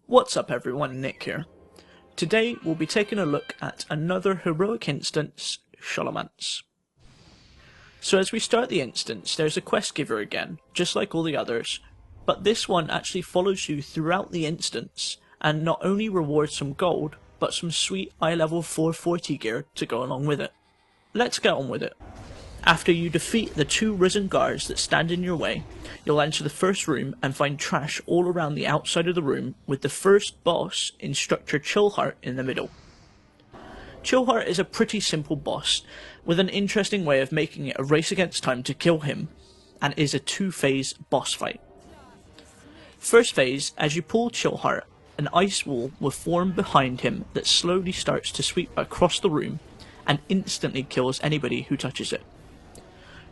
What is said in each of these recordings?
What's up everyone, Nick here. Today we'll be taking a look at another heroic instance, Scholomance. So as we start the instance, there's a quest giver again, just like all the others, but this one actually follows you throughout the instance, and not only rewards some gold, but some sweet eye level 440 gear to go along with it. Let's get on with it. After you defeat the two risen guards that stand in your way, you'll enter the first room and find trash all around the outside of the room, with the first boss, Instructor Chillheart, in the middle. Chillheart is a pretty simple boss, with an interesting way of making it a race against time to kill him, and is a two-phase boss fight. First phase, as you pull Chillheart, an ice wall will form behind him that slowly starts to sweep across the room, and instantly kills anybody who touches it.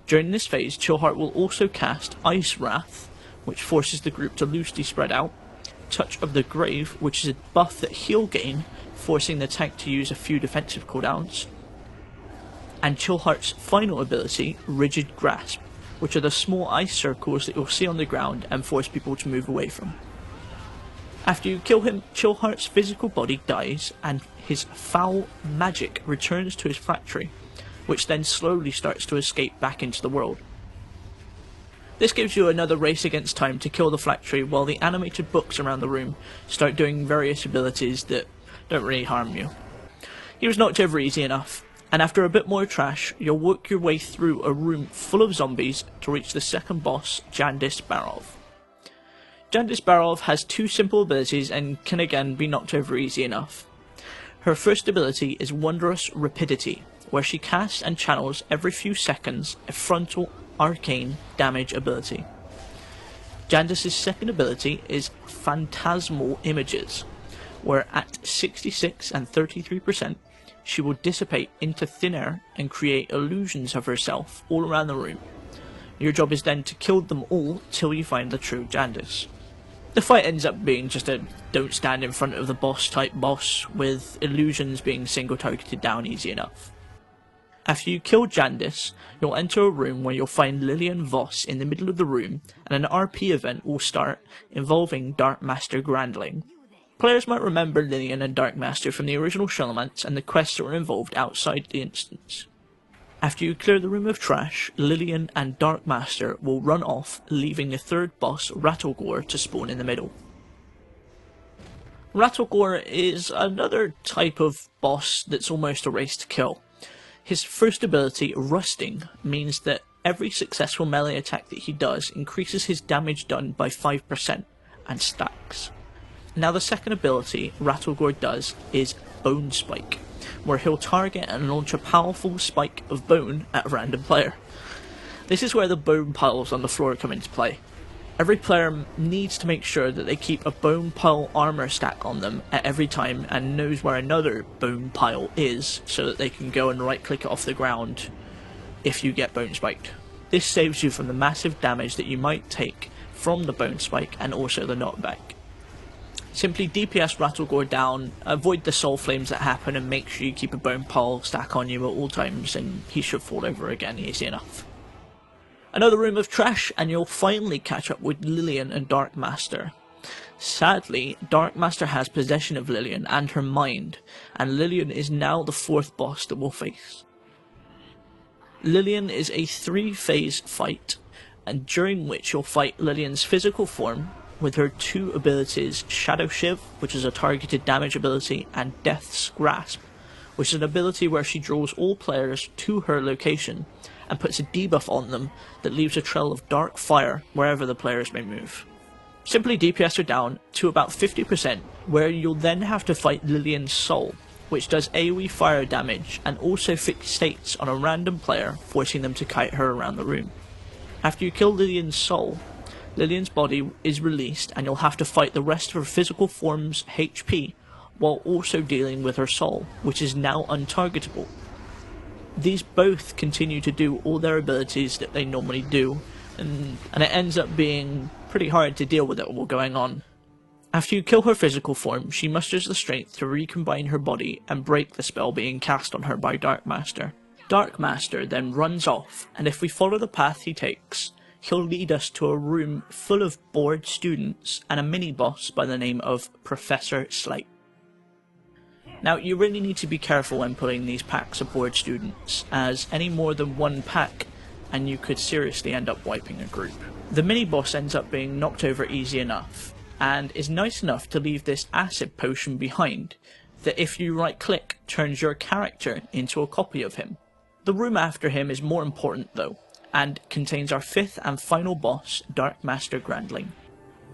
During this phase, Chillheart will also cast Ice Wrath, which forces the group to loosely spread out, Touch of the Grave, which is a buff that he'll gain, forcing the tank to use a few defensive cooldowns, and Chillheart's final ability, Rigid Grasp, which are the small ice circles that you'll see on the ground and force people to move away from. After you kill him, Chillheart's physical body dies and his foul magic returns to his factory, which then slowly starts to escape back into the world. This gives you another race against time to kill the factory, while the animated books around the room start doing various abilities that don't really harm you. He was knocked over easy enough, and after a bit more trash, you'll work your way through a room full of zombies to reach the second boss, Jandis Barov. Jandis Barov has two simple abilities and can again be knocked over easy enough. Her first ability is Wondrous Rapidity, where she casts and channels every few seconds a frontal arcane damage ability. Jandis' second ability is Phantasmal Images, where at 66 and 33% she will dissipate into thin air and create illusions of herself all around the room. Your job is then to kill them all till you find the true Jandis. The fight ends up being just a don't stand in front of the boss type boss, with illusions being single targeted down easy enough. After you kill Jandis, you'll enter a room where you'll find Lillian Voss in the middle of the room, and an RP event will start involving Dark Master Grandling. Players might remember Lillian and Dark Master from the original Scholomance and the quests that were involved outside the instance. After you clear the room of trash, Lillian and Dark Master will run off, leaving the third boss, Rattlegore, to spawn in the middle. Rattlegore is another type of boss that's almost a race to kill. His first ability, Rusting, means that every successful melee attack that he does increases his damage done by 5% and stacks. Now the second ability Rattlegore does is Bone Spike, where he'll target and launch a powerful spike of bone at a random player. This is where the bone piles on the floor come into play. Every player needs to make sure that they keep a bone pile armor stack on them at every time and knows where another bone pile is, so that they can go and right click it off the ground if you get bone spiked. This saves you from the massive damage that you might take from the bone spike and also the knockback. Simply DPS Rattlegore down, avoid the soul flames that happen, and make sure you keep a bone pile stack on you at all times, and he should fall over again easy enough. Another room of trash, and you'll finally catch up with Lillian and Dark Master. Sadly, Dark Master has possession of Lillian and her mind, and Lillian is now the fourth boss that we'll face. Lillian is a 3-phase fight, and during which you'll fight Lillian's physical form, with her two abilities, Shadow Shiv, which is a targeted damage ability, and Death's Grasp, which is an ability where she draws all players to her location and puts a debuff on them that leaves a trail of dark fire wherever the players may move. Simply DPS her down to about 50%, where you'll then have to fight Lillian's Soul, which does AoE fire damage and also fixates on a random player, forcing them to kite her around the room. After you kill Lillian's Soul, Lillian's body is released and you'll have to fight the rest of her physical form's HP, while also dealing with her soul, which is now untargetable. These both continue to do all their abilities that they normally do, and it ends up being pretty hard to deal with it all going on. After you kill her physical form, she musters the strength to recombine her body and break the spell being cast on her by Dark Master. Dark Master then runs off, and if we follow the path he takes, he'll lead us to a room full of bored students and a mini-boss by the name of Professor Slate. Now, you really need to be careful when pulling these packs of bored students, as any more than one pack and you could seriously end up wiping a group. The mini-boss ends up being knocked over easy enough, and is nice enough to leave this acid potion behind, that if you right-click, turns your character into a copy of him. The room after him is more important though, and contains our 5th and final boss, Dark Master Grandling.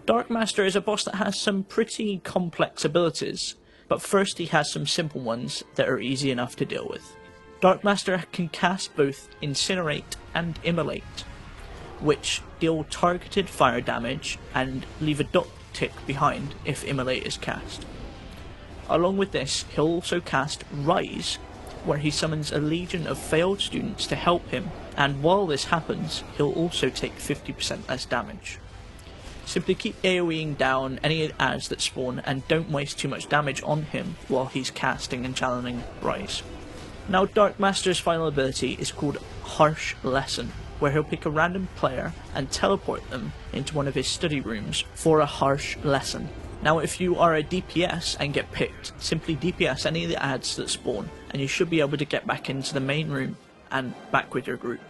Dark Master is a boss that has some pretty complex abilities, but first he has some simple ones that are easy enough to deal with. Dark Master can cast both Incinerate and Immolate, which deal targeted fire damage and leave a dot tick behind if Immolate is cast. Along with this, he'll also cast Rise, where he summons a legion of failed students to help him, and while this happens, he'll also take 50% less damage. Simply keep AoEing down any ads that spawn and don't waste too much damage on him while he's casting and channeling Rise. Now, Dark Master's final ability is called Harsh Lesson, where he'll pick a random player and teleport them into one of his study rooms for a harsh lesson. Now, if you are a DPS and get picked, simply DPS any of the ads that spawn and you should be able to get back into the main room and back with your group.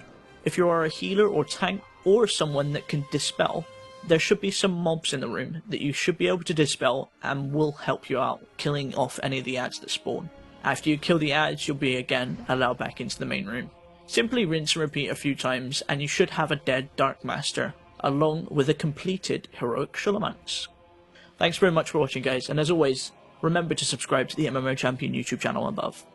If you are a healer or tank or someone that can dispel, there should be some mobs in the room that you should be able to dispel and will help you out killing off any of the ads that spawn. After you kill the ads, you'll be again allowed back into the main room. Simply rinse and repeat a few times and you should have a dead Dark Master, along with a completed Heroic Scholomance. Thanks very much for watching guys, and as always, remember to subscribe to the MMO Champion YouTube channel above.